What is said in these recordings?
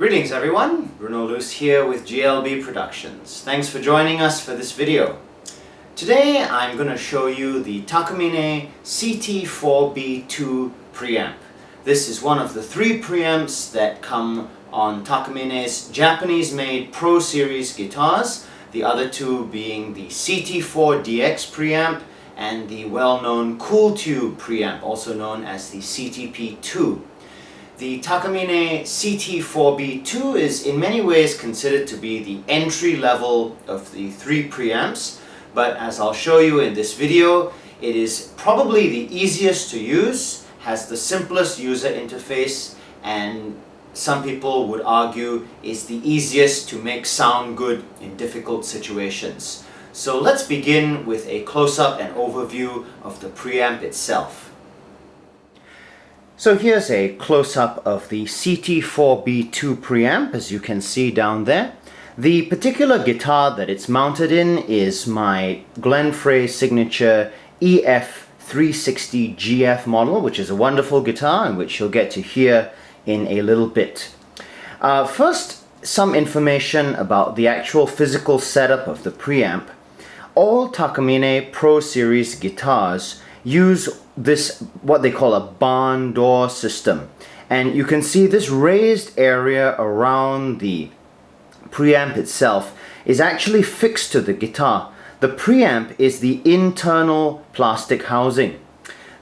Greetings everyone, Bruno Luce here with GLB Productions. Thanks for joining us for this video. Today I'm going to show you the Takamine CT4B II preamp. This is one of the 3 preamps that come on Takamine's Japanese-made Pro Series guitars, the other 2 being the CT4DX preamp and the well-known Cool Tube preamp, also known as the CTP-2. The Takamine CT4B II is in many ways considered to be the entry level of the 3 preamps, but as I'll show you in this video, it is probably the easiest to use, has the simplest user interface, and some people would argue is the easiest to make sound good in difficult situations. So let's begin with a close-up and overview of the preamp itself. So here's a close-up of the CT4B II preamp, as you can see down there. The particular guitar that it's mounted in is my Glenn Frey signature EF360GF model, which is a wonderful guitar and which you'll get to hear in a little bit. First, some information about the actual physical setup of the preamp. All Takamine Pro Series guitars use this, what they call a barn door system, and you can see this raised area around the preamp itself is actually fixed to the guitar. The preamp is the internal plastic housing.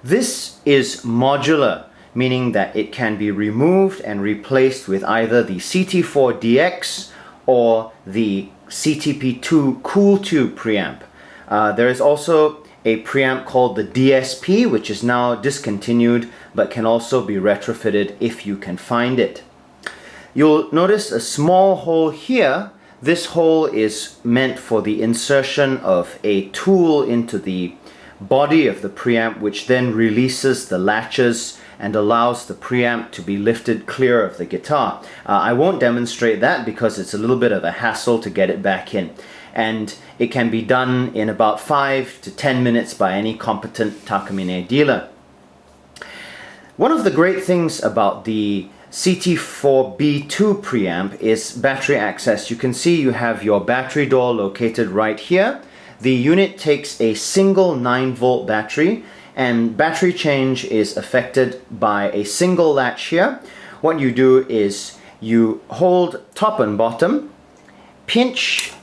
This is modular, meaning that it can be removed and replaced with either the CT4DX or the CTP-2 Cool Tube preamp. There is also a preamp called the DSP, which is now discontinued but can also be retrofitted if you can find it. You'll notice a small hole here. This hole is meant for the insertion of a tool into the body of the preamp, which then releases the latches and allows the preamp to be lifted clear of the guitar. I won't demonstrate that because it's a little bit of a hassle to get it back in, and it can be done in about 5 to 10 minutes by any competent Takamine dealer. One of the great things about the CT4B II preamp is battery access. You can see you have your battery door located right here. The unit takes a single 9-volt battery, and battery change is effected by a single latch here. What you do is you hold top and bottom, pinch.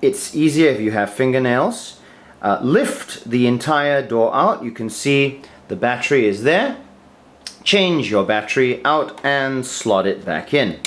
It's easier if you have fingernails. Lift the entire door out. You can see the battery is there. Change your battery out and slot it back in.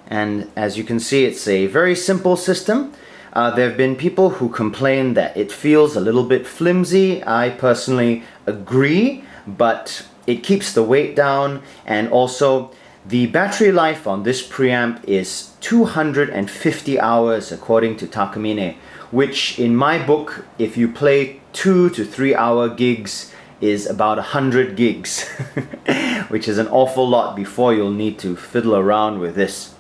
And as you can see, it's a very simple system. There have been people who complain that it feels a little bit flimsy. I personally agree, but it keeps the weight down, and also the battery life on this preamp is 250 hours according to Takamine, which in my book, if you play 2 to 3 hour gigs, is about 100 gigs, which is an awful lot before you'll need to fiddle around with this.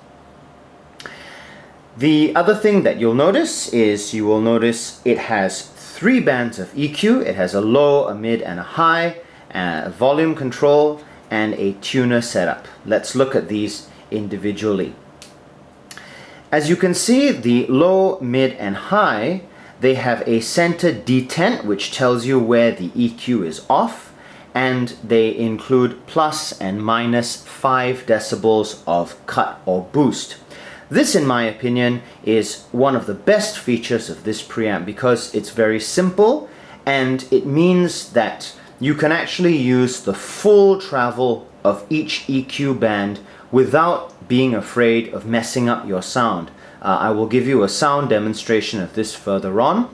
The other thing that you'll notice is you will notice it has 3 bands of EQ. It has a low, a mid, and a high, volume control, and a tuner setup. Let's look at these individually. As you can see, the low, mid, and high, they have a center detent, which tells you where the EQ is off, and they include plus and minus 5 decibels of cut or boost. This, in my opinion, is one of the best features of this preamp because it's very simple, and it means that you can actually use the full travel of each EQ band without being afraid of messing up your sound. I will give you a sound demonstration of this further on.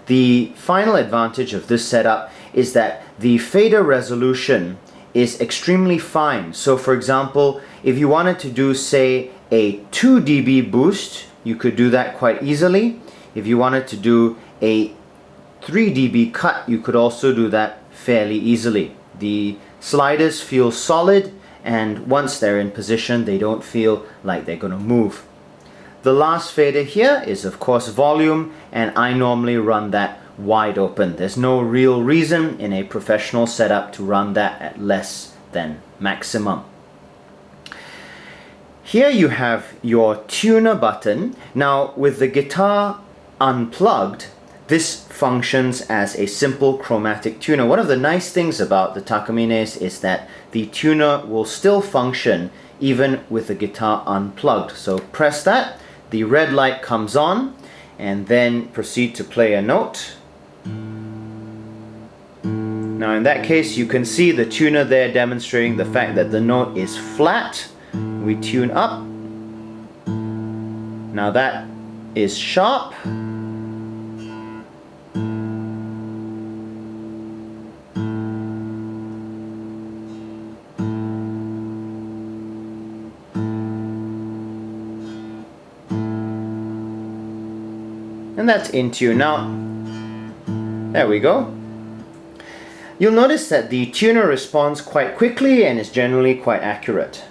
The final advantage of this setup is that the fader resolution is extremely fine. So for example, if you wanted to do, say, a 2 dB boost, you could do that quite easily. If you wanted to do a 3 dB cut, you could also do that fairly easily. The sliders feel solid, and once they're in position, they don't feel like they're going to move. The last fader here is of course volume, and I normally run that wide open. There's no real reason in a professional setup to run that at less than maximum. Here you have your tuner button. Now with the guitar unplugged, this functions as a simple chromatic tuner. One of the nice things about the Takamines is that the tuner will still function even with the guitar unplugged. So press that, the red light comes on, and then proceed to play a note. Now in that case you can see the tuner there demonstrating the fact that the note is flat. We tune up. Now that is sharp. And that's in tune. Now, there we go. You'll notice that the tuner responds quite quickly and is generally quite accurate.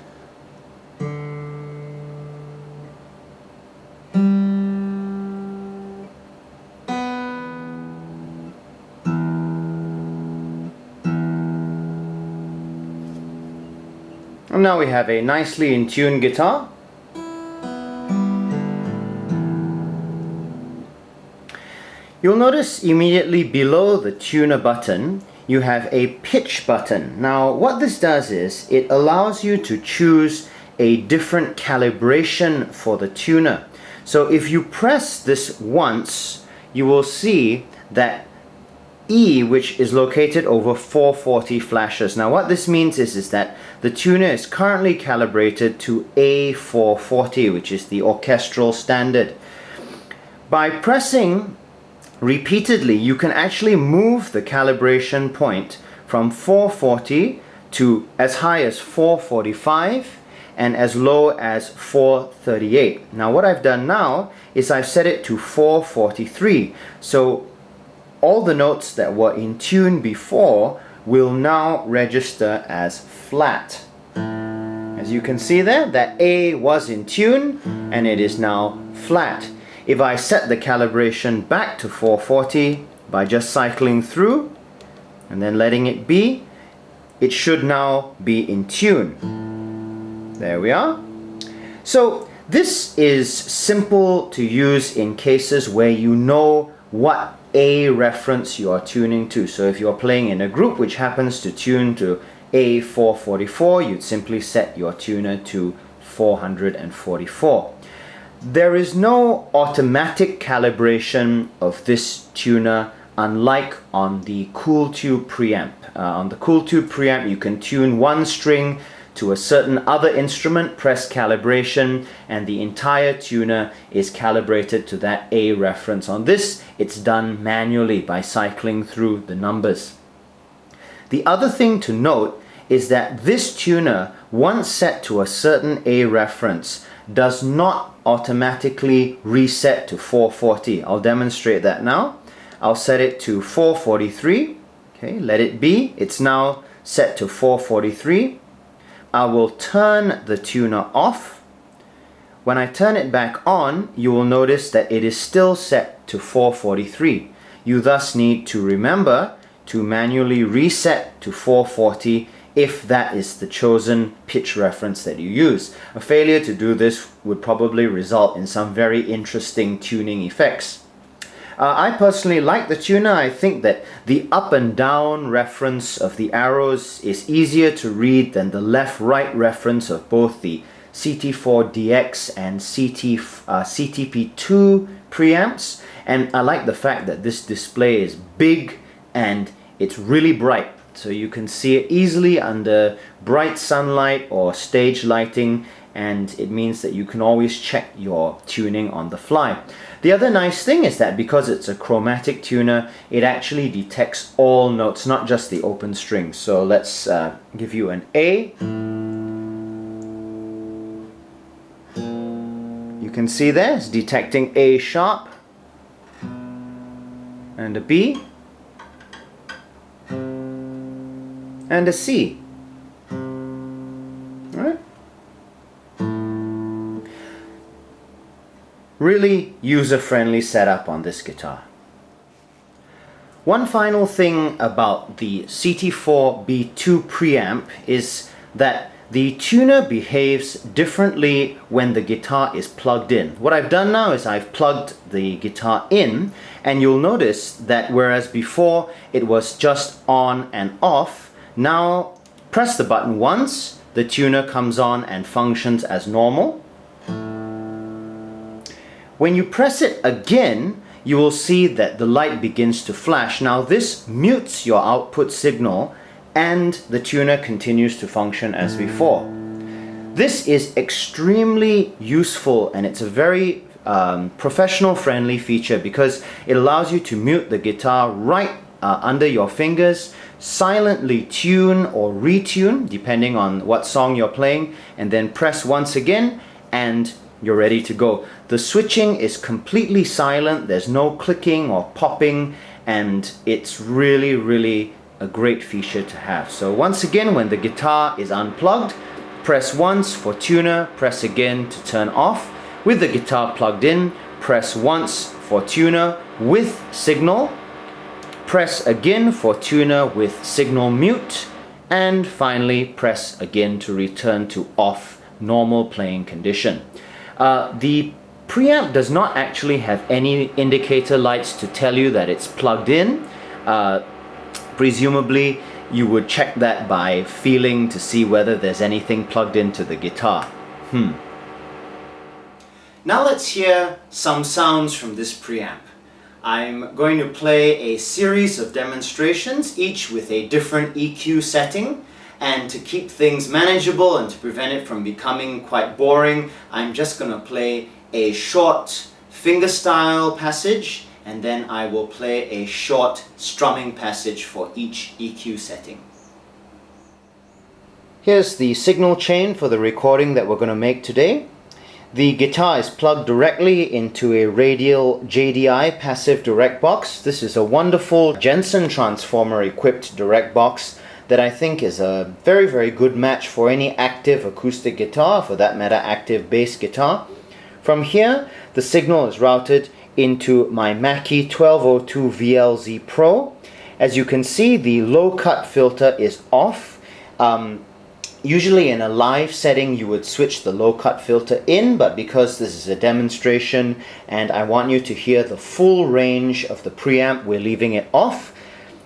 And now we have a nicely in tune guitar. You'll notice immediately below the tuner button you have a pitch button. Now what this does is it allows you to choose a different calibration for the tuner. So if you press this once, you will see that E, which is located over 440, flashes. Now what this means is that the tuner is currently calibrated to A440, which is the orchestral standard. By pressing repeatedly, you can actually move the calibration point from 440 to as high as 445 and as low as 438. Now what I've done now is I've set it to 443. So all the notes that were in tune before will now register as flat. As you can see there, that A was in tune and it is now flat. If I set the calibration back to 440 by just cycling through and then letting it be, it should now be in tune. There we are. So this is simple to use in cases where you know what A reference you are tuning to. So if you're playing in a group which happens to tune to A444, you'd simply set your tuner to 444. There is no automatic calibration of this tuner, unlike on the Cool Tube preamp. On the Cool Tube preamp you can tune one string to a certain other instrument, press calibration, and the entire tuner is calibrated to that A reference. On this, it's done manually by cycling through the numbers. The other thing to note is that this tuner, once set to a certain A reference, does not automatically reset to 440. I'll demonstrate that now. I'll set it to 443. Okay, let it be. It's now set to 443. I will turn the tuner off. When I turn it back on, you will notice that it is still set to 443. You thus need to remember to manually reset to 440 if that is the chosen pitch reference that you use. A failure to do this would probably result in some very interesting tuning effects. I personally like the tuner. I think that the up and down reference of the arrows is easier to read than the left-right reference of both the CT4DX and CTP-2 preamps. And I like the fact that this display is big and it's really bright. So you can see it easily under bright sunlight or stage lighting, and it means that you can always check your tuning on the fly. The other nice thing is that because it's a chromatic tuner, it actually detects all notes, not just the open strings. So let's give you an A. You can see there, it's detecting A sharp, and a B, and a C. Alright? Really user-friendly setup on this guitar. One final thing about the CT4B II preamp is that the tuner behaves differently when the guitar is plugged in. What I've done now is I've plugged the guitar in, and you'll notice that whereas before it was just on and off, now press the button once, the tuner comes on and functions as normal. When you press it again, you will see that the light begins to flash. Now this mutes your output signal and the tuner continues to function as before. This is extremely useful, and it's a very professional friendly feature because it allows you to mute the guitar right under your fingers, silently tune or retune depending on what song you're playing, and then press once again and you're ready to go. The switching is completely silent, there's no clicking or popping, and it's really a great feature to have. So once again, when the guitar is unplugged, press once for tuner, press again to turn off. With the guitar plugged in, press once for tuner with signal, press again for tuner with signal mute, and finally press again to return to off normal playing condition. The preamp does not actually have any indicator lights to tell you that it's plugged in. Presumably you would check that by feeling to see whether there's anything plugged into the guitar. Now let's hear some sounds from this preamp. I'm going to play a series of demonstrations, each with a different EQ setting. And to keep things manageable and to prevent it from becoming quite boring, I'm just going to play a short fingerstyle passage, and then I will play a short strumming passage for each EQ setting. Here's the signal chain for the recording that we're going to make today. The guitar is plugged directly into a radial JDI passive direct box. This is a wonderful Jensen transformer equipped direct box that I think is a very good match for any active acoustic guitar, for that matter active bass guitar. From here, the signal is routed into my Mackie 1202 VLZ Pro. As you can see, the low cut filter is off. Usually in a live setting you would switch the low cut filter in, but because this is a demonstration and I want you to hear the full range of the preamp, we're leaving it off.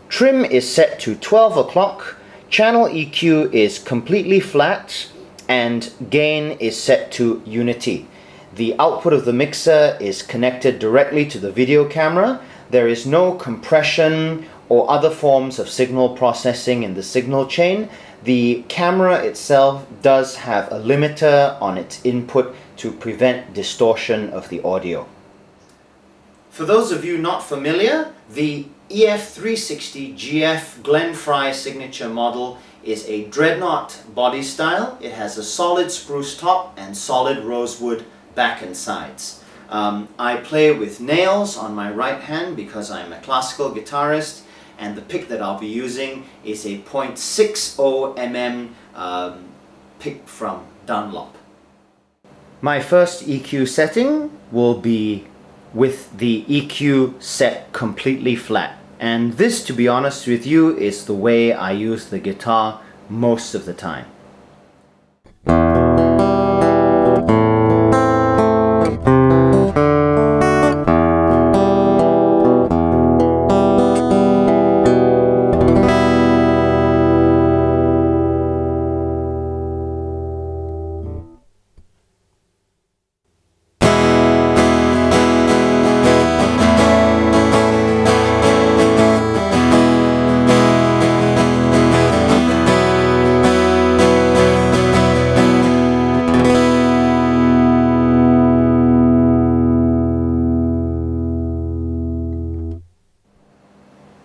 Trim is set to 12 o'clock, channel EQ is completely flat, and gain is set to unity. The output of the mixer is connected directly to the video camera. There is no compression or other forms of signal processing in the signal chain. The camera itself does have a limiter on its input to prevent distortion of the audio. For those of you not familiar, the EF360GF Glenn Frey signature model is a dreadnought body style. It has a solid spruce top and solid rosewood back and sides. I play with nails on my right hand because I'm a classical guitarist, and the pick that I'll be using is a .60 mm pick from Dunlop. My first EQ setting will be with the EQ set completely flat, and this, to be honest with you, is the way I use the guitar most of the time.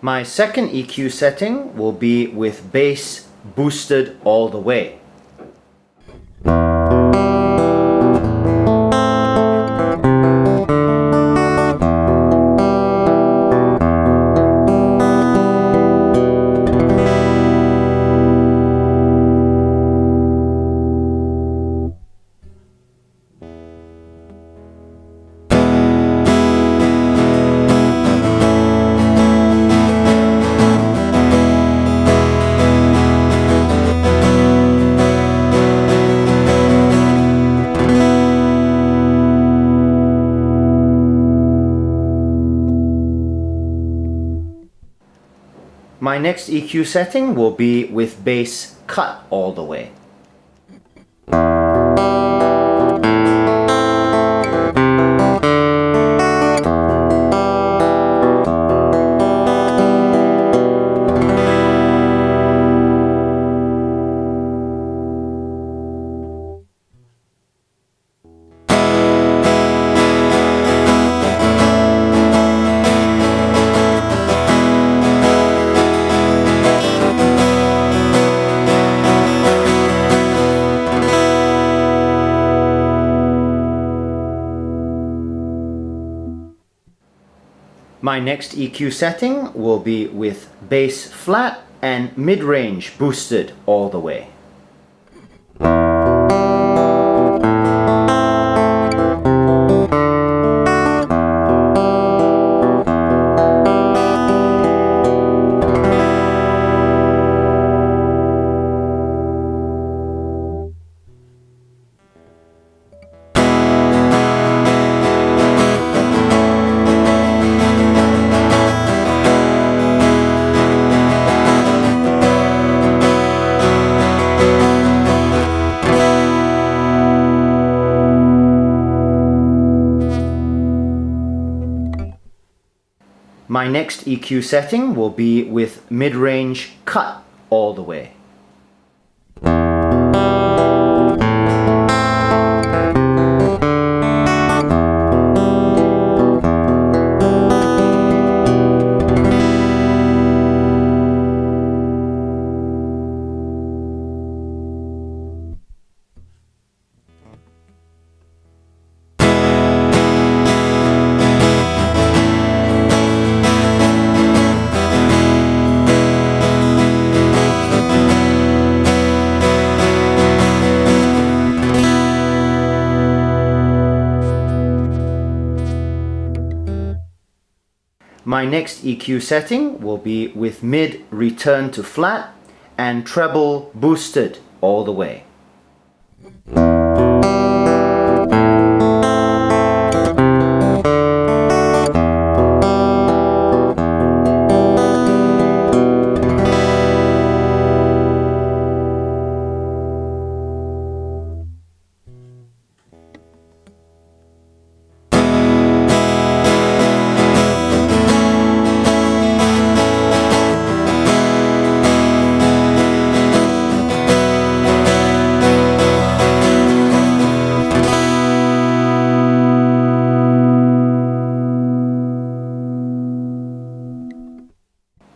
My second EQ setting will be with bass boosted all the way. My next EQ setting will be with bass cut all the way. My next EQ setting will be with bass flat and mid-range boosted all the way. My next EQ setting will be with mid-range cut all the way. My next EQ setting will be with mid return to flat and treble boosted all the way.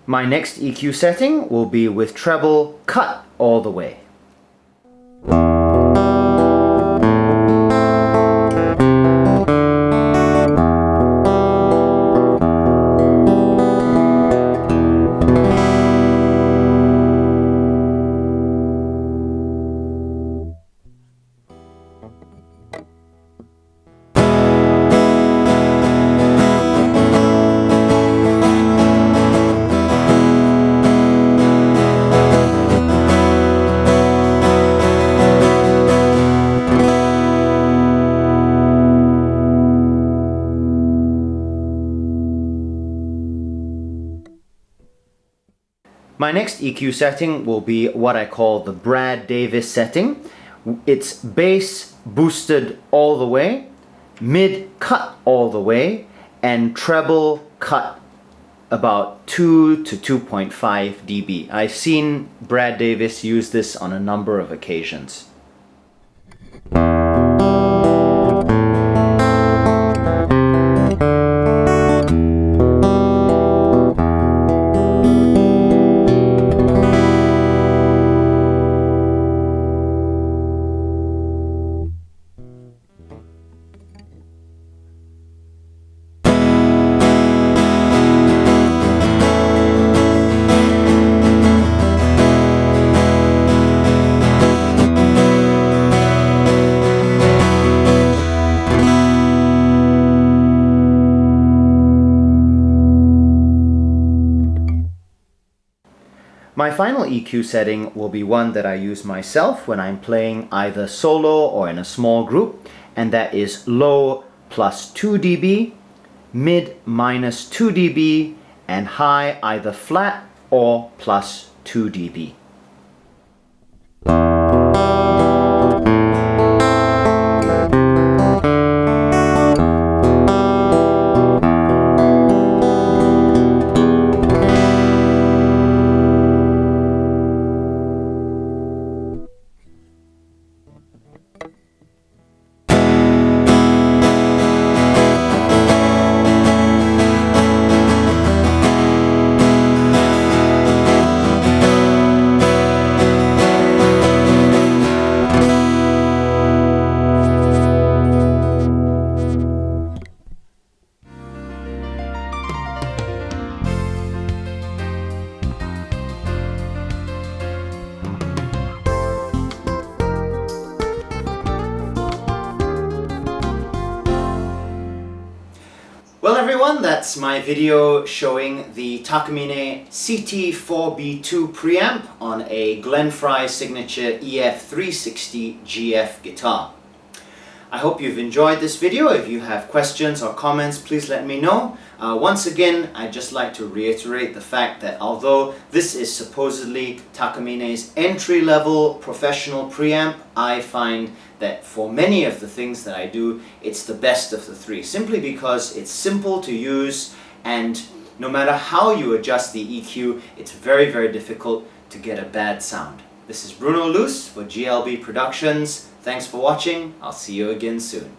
My next EQ setting will be with treble cut all the way. My next EQ setting will be what I call the Brad Davis setting. It's bass boosted all the way, mid cut all the way, and treble cut about 2 to 2.5 dB. I've seen Brad Davis use this on a number of occasions. My final EQ setting will be one that I use myself when I'm playing either solo or in a small group, and that is low plus 2 dB, mid minus 2 dB, and high either flat or plus 2 dB. Well everyone, that's my video showing the Takamine CT4B II preamp on a Glenn Frey signature EF360GF guitar. I hope you've enjoyed this video. If you have questions or comments, please let me know. Once again, I'd just like to reiterate the fact that although this is supposedly Takamine's entry-level professional preamp, I find that for many of the things that I do, it's the best of the three, simply because it's simple to use, and no matter how you adjust the EQ, it's very, very difficult to get a bad sound. This is Bruno Luce for GLB Productions. Thanks for watching. I'll see you again soon.